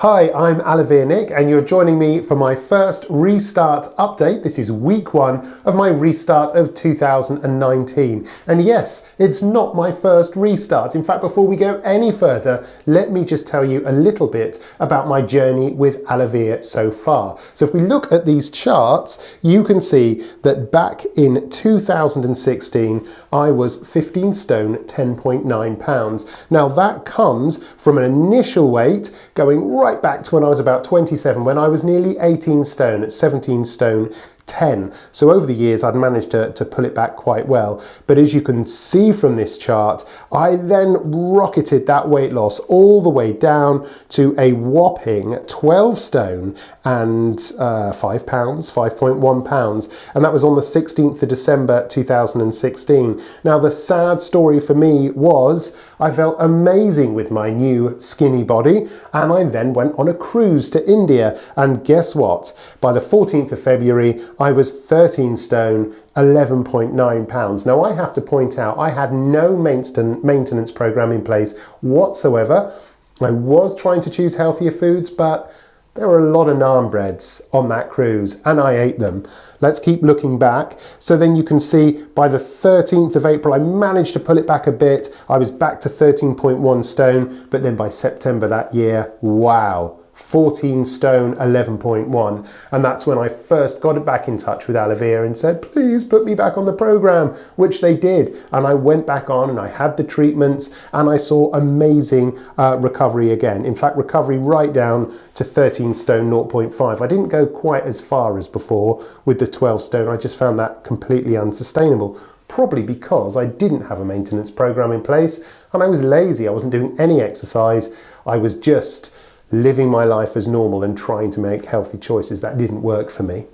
Hi, I'm Alevere Nick and you're joining me for my first restart update. This is week 1 of my restart of 2019. And yes, it's not my first restart. In fact, before we go any further, let me just tell you a little bit about my journey with Alevere so far. So if we look at these charts, you can see that back in 2016, I was 15 stone, 10.9 pounds. Now that comes from an initial weight going right back to when I was about 27, when I was nearly 18 stone at 17 stone 10. So over the years I'd managed to pull it back quite well. But as you can see from this chart, I then rocketed that weight loss all the way down to a whopping 12 stone and 5 pounds, 5.1 pounds. And that was on the 16th of December 2016. Now the sad story for me was I felt amazing with my new skinny body, and I then went on a cruise to India. And guess what? By the 14th of February, I was 13 stone, 11.9 pounds. Now I have to point out, I had no maintenance program in place whatsoever. I was trying to choose healthier foods, but there were a lot of naan breads on that cruise and I ate them. Let's keep looking back. So then you can see by the 13th of April, I managed to pull it back a bit. I was back to 13.1 stone, but then by September that year, wow, 14 stone, 11.1. And that's when I first got it back in touch with Alevere and said, please put me back on the program, which they did. And I went back on and I had the treatments and I saw amazing recovery again. In fact, recovery right down to 13 stone, 0.5. I didn't go quite as far as before with the 12 stone. I just found that completely unsustainable. Probably because I didn't have a maintenance program in place and I was lazy. I wasn't doing any exercise. I was just living my life as normal and trying to make healthy choices. That didn't work for me.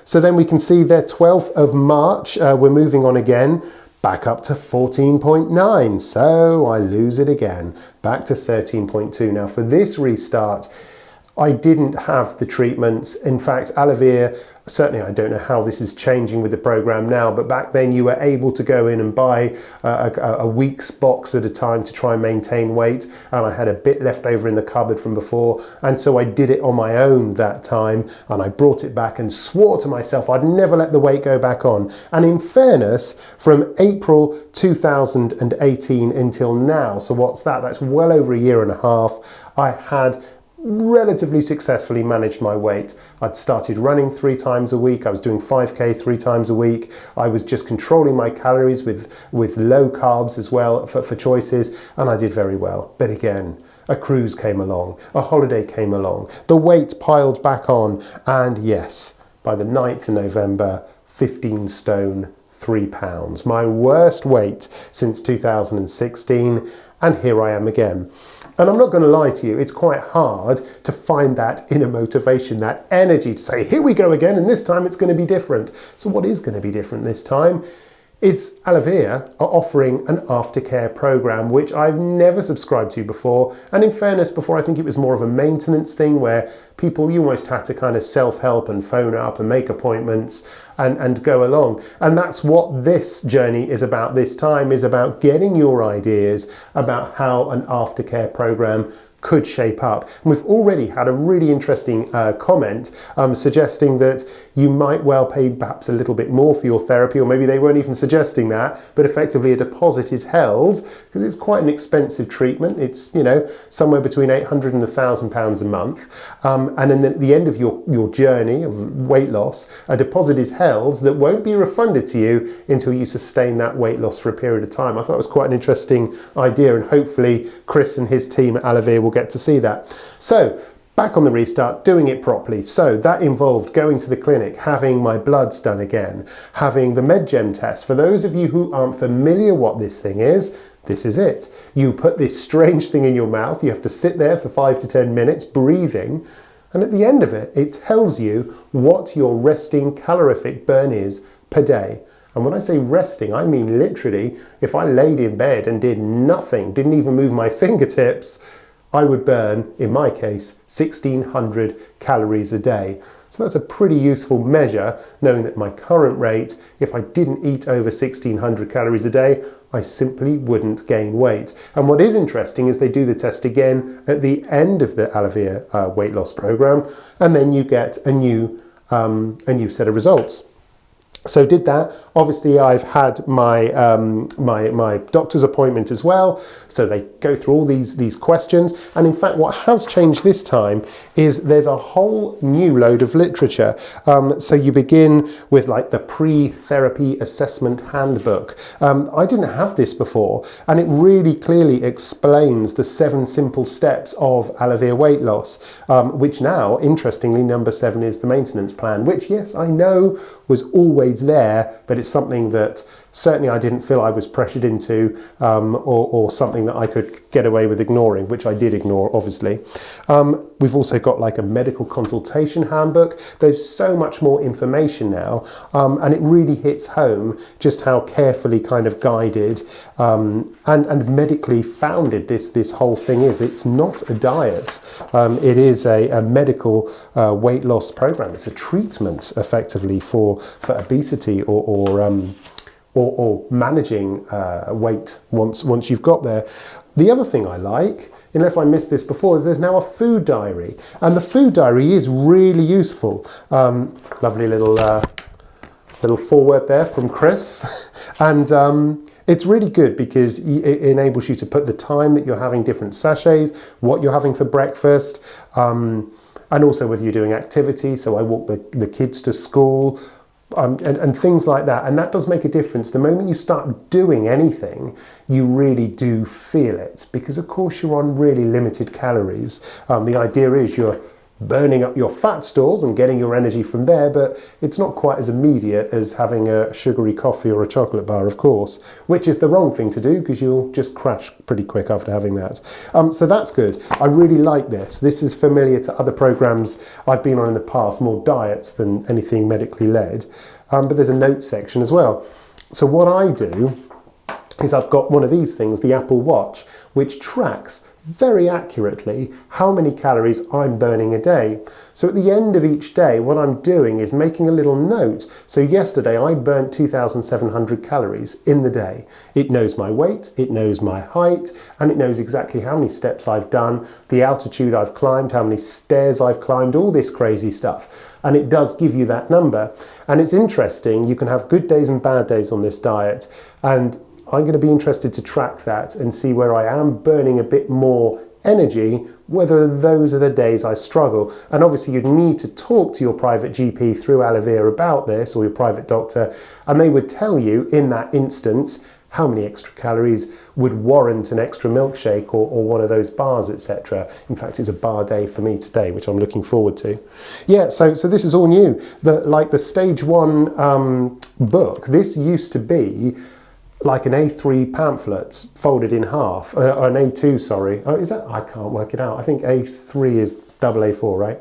So then we can see there 12th of March, we're moving on again, back up to 14.9. So I lose it again, back to 13.2. Now for this restart, I didn't have the treatments. In fact, Alevere, certainly I don't know how this is changing with the program now, but back then you were able to go in and buy a week's box at a time to try and maintain weight. And I had a bit left over in the cupboard from before. And so I did it on my own that time. And I brought it back and swore to myself I'd never let the weight go back on. And in fairness, from April 2018 until now, so what's that? That's well over a year and a half, I had relatively successfully managed my weight. I'd started running 3 times a week. I was doing 5K 3 times a week. I was just controlling my calories with low carbs as well for choices, and I did very well. But again, a cruise came along, a holiday came along, the weight piled back on, and yes, by the 9th of November, 15 stone, 3 pounds. My worst weight since 2016, and here I am again. And I'm not going to lie to you, it's quite hard to find that inner motivation, that energy to say, here we go again, and this time it's going to be different. So what is going to be different this time? Is Alevere are offering an aftercare program, which I've never subscribed to before. And in fairness, before I think it was more of a maintenance thing where people, you almost had to kind of self-help and phone up and make appointments and go along. And that's what this journey is about this time, is about getting your ideas about how an aftercare program could shape up. And we've already had a really interesting comment suggesting that you might well pay perhaps a little bit more for your therapy, or maybe they weren't even suggesting that, but effectively a deposit is held because it's quite an expensive treatment. It's, you know, somewhere between £800 and £1,000 a month. And then at the end of your journey of weight loss, a deposit is held that won't be refunded to you until you sustain that weight loss for a period of time. I thought it was quite an interesting idea, and hopefully Chris and his team at Alevere will get to see that. So back on the restart, doing it properly. So that involved going to the clinic, having my bloods done again, having the MedGem test. For those of you who aren't familiar what this thing is, this is it. You put this strange thing in your mouth, you have to sit there for 5 to 10 minutes breathing, and at the end of it, it tells you what your resting calorific burn is per day. And when I say resting, I mean literally, if I laid in bed and did nothing, didn't even move my fingertips, I would burn, in my case, 1600 calories a day. So that's a pretty useful measure, knowing that my current rate, if I didn't eat over 1600 calories a day, I simply wouldn't gain weight. And what is interesting is they do the test again at the end of the Alevere weight loss program, and then you get a new set of results. So did that. Obviously, I've had my my doctor's appointment as well. So they go through all these questions. And in fact, what has changed this time is there's a whole new load of literature. So you begin with like the pre-therapy assessment handbook. I didn't have this before, and it really clearly explains the 7 simple steps of Alevere weight loss, which now, interestingly, number 7 is the maintenance plan, which, yes, I know was always there, but it's something that certainly I didn't feel I was pressured into, or something that I could get away with ignoring, which I did ignore, obviously. We've also got like a medical consultation handbook. There's so much more information now, and it really hits home just how carefully kind of guided and medically founded this whole thing is. It's not a diet. It is a medical weight loss program. It's a treatment, effectively, for obesity or managing weight once you've got there. The other thing I like, unless I missed this before, is there's now a food diary. And the food diary is really useful. Lovely little foreword there from Chris. And it's really good because it enables you to put the time that you're having different sachets, what you're having for breakfast, and also whether you're doing activity. So I walk the kids to school, and things like that. And that does make a difference. The moment you start doing anything, you really do feel it, because of course you're on really limited calories. The idea is you're burning up your fat stores and getting your energy from there, but it's not quite as immediate as having a sugary coffee or a chocolate bar, of course, which is the wrong thing to do because you'll just crash pretty quick after having that. So that's good. I really like this. This is familiar to other programs I've been on in the past, more diets than anything medically led. But there's a notes section as well. So what I do is I've got one of these things, the Apple Watch, which tracks very accurately how many calories I'm burning a day. So at the end of each day, what I'm doing is making a little note. So yesterday I burnt 2,700 calories in the day. It knows my weight, it knows my height, and it knows exactly how many steps I've done, the altitude I've climbed, how many stairs I've climbed, all this crazy stuff. And it does give you that number. And it's interesting, you can have good days and bad days on this diet, and I'm going to be interested to track that and see where I am burning a bit more energy, whether those are the days I struggle. And obviously you'd need to talk to your private GP through Alevere about this, or your private doctor, and they would tell you in that instance how many extra calories would warrant an extra milkshake or one of those bars, etc. In fact, it's a bar day for me today, which I'm looking forward to. Yeah, so this is all new. Like the stage 1 book, this used to be like an A3 pamphlet folded in half, or an A2, sorry. Oh, is that? I can't work it out. I think A3 is double A4, right?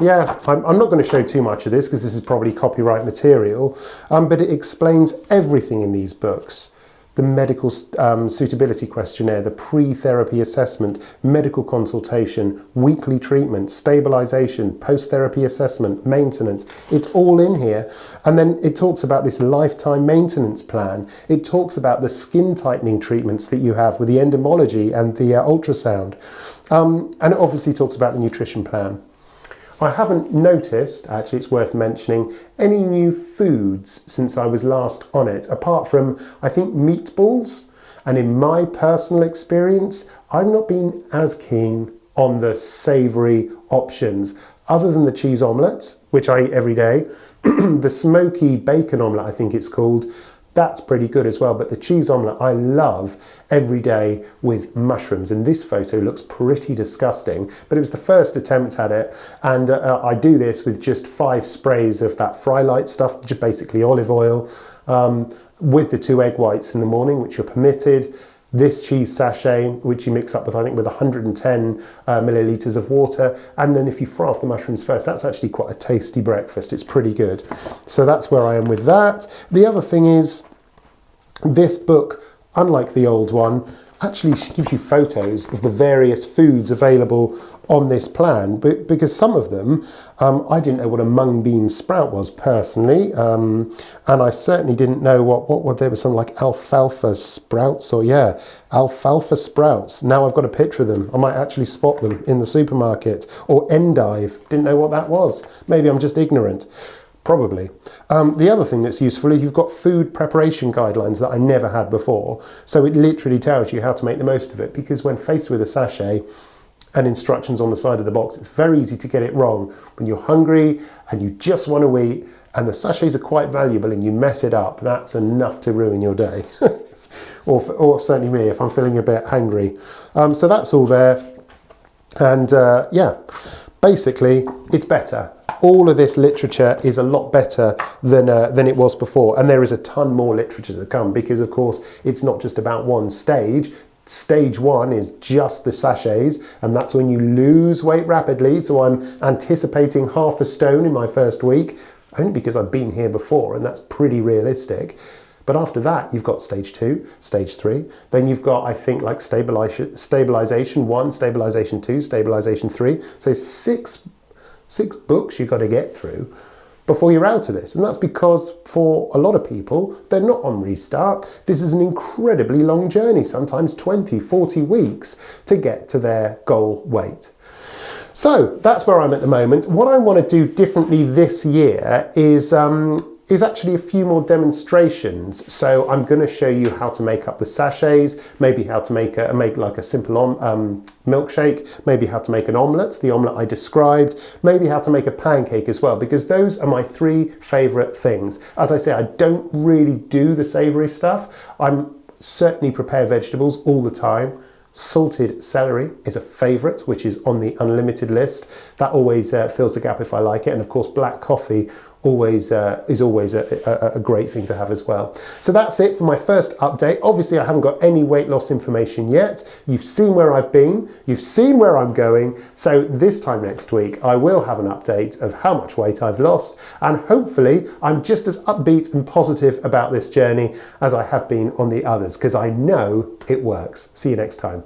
Yeah, I'm not going to show too much of this because this is probably copyright material, but it explains everything in these books. The medical suitability questionnaire, the pre-therapy assessment, medical consultation, weekly treatment, stabilization, post-therapy assessment, maintenance. It's all in here. And then it talks about this lifetime maintenance plan. It talks about the skin tightening treatments that you have with the endomology and the ultrasound. And it obviously talks about the nutrition plan. I haven't noticed, actually it's worth mentioning, any new foods since I was last on it, apart from, I think, meatballs. And in my personal experience, I've not been as keen on the savoury options, other than the cheese omelette, which I eat every day. The smoky bacon omelette, I think it's called, that's pretty good as well. But the cheese omelette I love every day with mushrooms. And this photo looks pretty disgusting, but it was the first attempt at it. And I do this with just 5 sprays of that fry light stuff, just basically olive oil, with the 2 egg whites in the morning, which are permitted. This cheese sachet, which you mix up with, I think, with 110 millilitres of water. And then if you fry off the mushrooms first, that's actually quite a tasty breakfast. It's pretty good. So that's where I am with that. The other thing is, this book, unlike the old one, actually gives you photos of the various foods available on this plan, because some of them I didn't know what a mung bean sprout was personally, and I certainly didn't know what there was some like alfalfa sprouts, or yeah, alfalfa sprouts. Now I've got a picture of them. I might actually spot them in the supermarket. Or endive, didn't know what that was. Maybe I'm just ignorant. Probably. The other thing that's useful is you've got food preparation guidelines that I never had before. So it literally tells you how to make the most of it, because when faced with a sachet and instructions on the side of the box, it's very easy to get it wrong when you're hungry and you just want to eat, and the sachets are quite valuable, and you mess it up. That's enough to ruin your day. or certainly me if I'm feeling a bit hangry. So that's all there. And yeah, basically it's better. All of this literature is a lot better than it was before. And there is a ton more literature to come, because of course it's not just about one stage. Stage 1 is just the sachets, and that's when you lose weight rapidly. So I'm anticipating 1/2 stone in my first week, only because I've been here before, and that's pretty realistic. But after that, you've got stage 2, stage 3. Then you've got, I think, like stabilization 1, stabilization 2, stabilization 3. So six books you've got to get through before you're out of this. And that's because for a lot of people, they're not on Restart. This is an incredibly long journey, sometimes 20, 40 weeks to get to their goal weight. So that's where I'm at the moment. What I want to do differently this year is actually a few more demonstrations. So I'm going to show you how to make up the sachets, maybe how to make like a simple milkshake, maybe how to make an omelette, the omelette I described, maybe how to make a pancake as well, because those are my 3 favorite things. As I say, I don't really do the savory stuff. I'm certainly prepare vegetables all the time. Salted celery is a favourite, which is on the unlimited list. That always fills the gap if I like it. And of course, black coffee is always a great thing to have as well. So that's it for my first update. Obviously, I haven't got any weight loss information yet. You've seen where I've been. You've seen where I'm going. So this time next week, I will have an update of how much weight I've lost. And hopefully, I'm just as upbeat and positive about this journey as I have been on the others, because I know it works. See you next time.